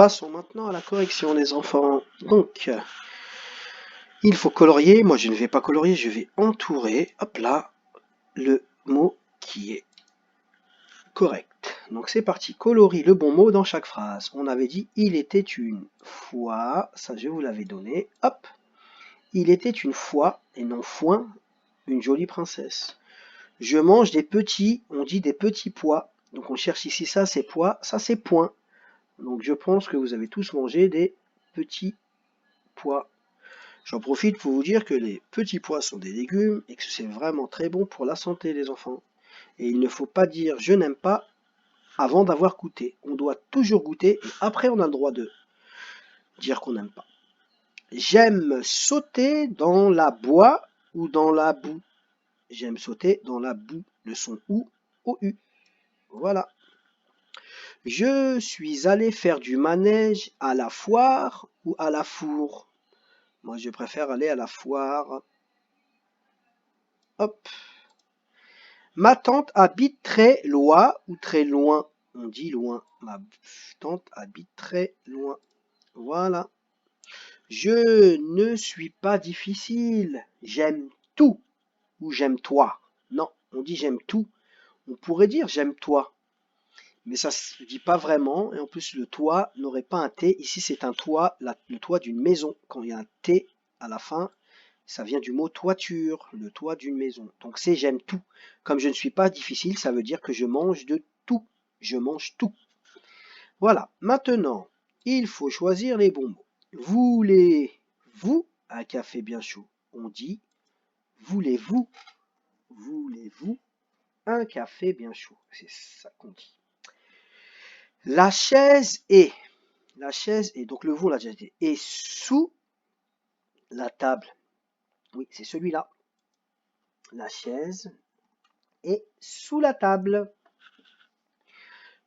Passons maintenant à la correction les enfants. Donc, il faut colorier. Moi, je ne vais pas colorier, je vais entourer, hop là, le mot qui est correct. Donc, c'est parti. Colorie le bon mot dans chaque phrase. On avait dit, il était une fois. Ça, je vous l'avais donné. Hop. Il était une fois, et non foin, une jolie princesse. Je mange des petits, on dit des petits pois. Donc, on cherche ici ça, c'est pois, ça, c'est point. Donc, je pense que vous avez tous mangé des petits pois. J'en profite pour vous dire que les petits pois sont des légumes et que c'est vraiment très bon pour la santé des enfants. Et il ne faut pas dire je n'aime pas avant d'avoir goûté. On doit toujours goûter et après on a le droit de dire qu'on n'aime pas. J'aime sauter dans la bois ou dans la boue. J'aime sauter dans la boue. Le son OU, OU. Voilà. Je suis allé faire du manège à la foire ou à la four. Moi, je préfère aller à la foire. Hop. Ma tante habite très loin ou très loin. On dit loin. Ma tante habite très loin. Voilà. Je ne suis pas difficile. J'aime tout. Ou j'aime toi. Non, on dit j'aime tout. On pourrait dire j'aime toi. Mais ça se dit pas vraiment. Et en plus, le toit n'aurait pas un T. Ici, c'est un toit, le toit d'une maison. Quand il y a un T à la fin, ça vient du mot toiture, le toit d'une maison. Donc c'est j'aime tout. Comme je ne suis pas difficile, ça veut dire que je mange de tout. Je mange tout. Voilà. Maintenant, il faut choisir les bons mots. Voulez-vous un café bien chaud? On dit voulez-vous un café bien chaud? C'est ça qu'on dit. La chaise est. Donc le vous, on l'a déjà dit. Et sous la table. Oui, c'est celui-là. La chaise est sous la table.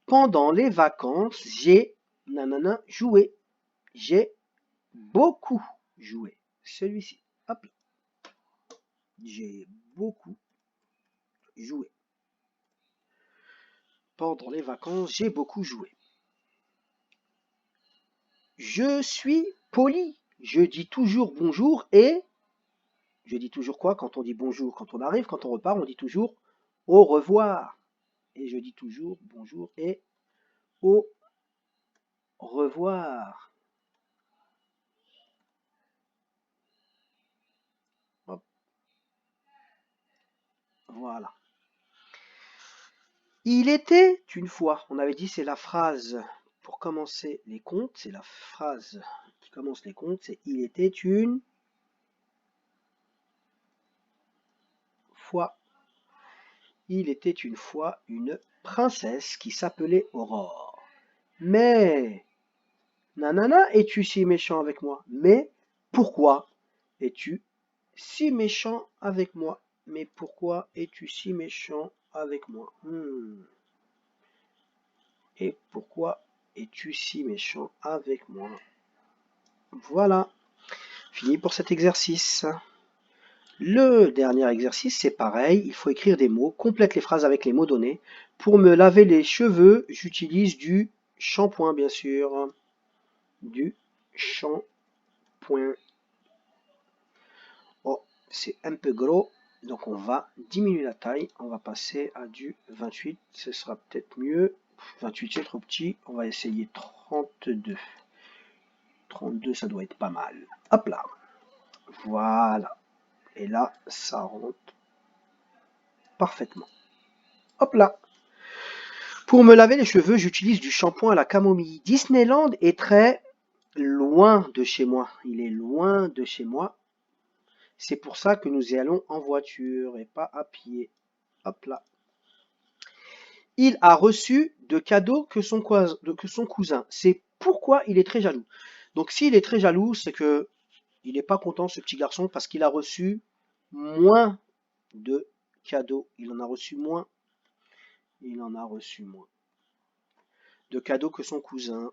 Pendant les vacances, j'ai joué. J'ai beaucoup joué. Celui-ci. Hop. J'ai beaucoup joué. Pendant les vacances, j'ai beaucoup joué. Je suis poli. Je dis toujours bonjour et je dis toujours quoi quand on dit bonjour? Quand on arrive, quand on repart, on dit toujours au revoir. Et je dis toujours bonjour et au revoir. Hop. Voilà. Il était une fois. On avait dit c'est la phrase pour commencer les contes. C'est la phrase qui commence les contes. C'est il était une fois. Il était une fois une princesse qui s'appelait Aurore. Mais, nanana, es-tu si méchant avec moi? Mais, pourquoi es-tu si méchant avec moi? Mais pourquoi es-tu si méchant avec moi? Et pourquoi es-tu si méchant avec moi? Voilà, fini pour cet exercice. Le dernier exercice, c'est pareil, il faut écrire des mots, complète les phrases avec les mots donnés. Pour me laver les cheveux, j'utilise du shampoing, bien sûr. Du shampoing. Oh, c'est un peu gros, donc on va diminuer la taille. On va passer à du 28, ce sera peut-être mieux. 28, c'est trop petit, on va essayer 32. 32, ça doit être pas mal. Hop là. Voilà. Et là, ça rentre parfaitement. Hop là. Pour me laver les cheveux, j'utilise du shampoing à la camomille. Disneyland est très loin de chez moi. Il est loin de chez moi. C'est pour ça que nous y allons en voiture et pas à pied. Hop là. Il a reçu de cadeaux que son cousin. C'est pourquoi il est très jaloux. Donc s'il est très jaloux, c'est que il n'est pas content, ce petit garçon, parce qu'il a reçu moins de cadeaux. Il en a reçu moins. Il en a reçu moins de cadeaux que son cousin.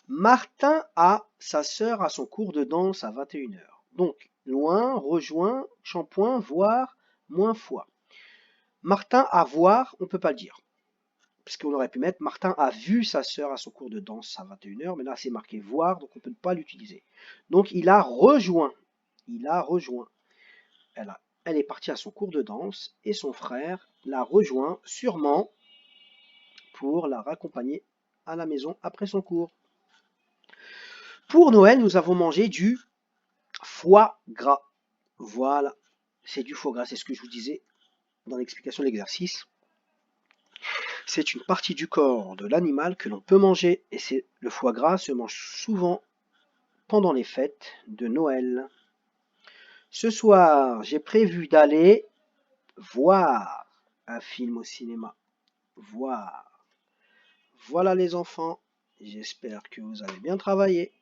Martin a sa sœur à son cours de danse à 21h. Donc, loin, rejoint, shampoing, voir, moins fois. Martin à voir, on ne peut pas le dire. parce qu'on aurait pu mettre Martin a vu sa sœur à son cours de danse à 21h, mais là c'est marqué voir, donc on ne peut pas l'utiliser. Donc il a rejoint. Il a rejoint. Elle est partie à son cours de danse et son frère l'a rejoint sûrement pour la raccompagner à la maison après son cours. Pour Noël, nous avons mangé du foie gras. Voilà, c'est du foie gras, c'est ce que je vous disais dans l'explication de l'exercice. C'est une partie du corps de l'animal que l'on peut manger et le foie gras se mange souvent pendant les fêtes de Noël. Ce soir, j'ai prévu d'aller voir un film au cinéma. Voir. Voilà les enfants, j'espère que vous avez bien travaillé.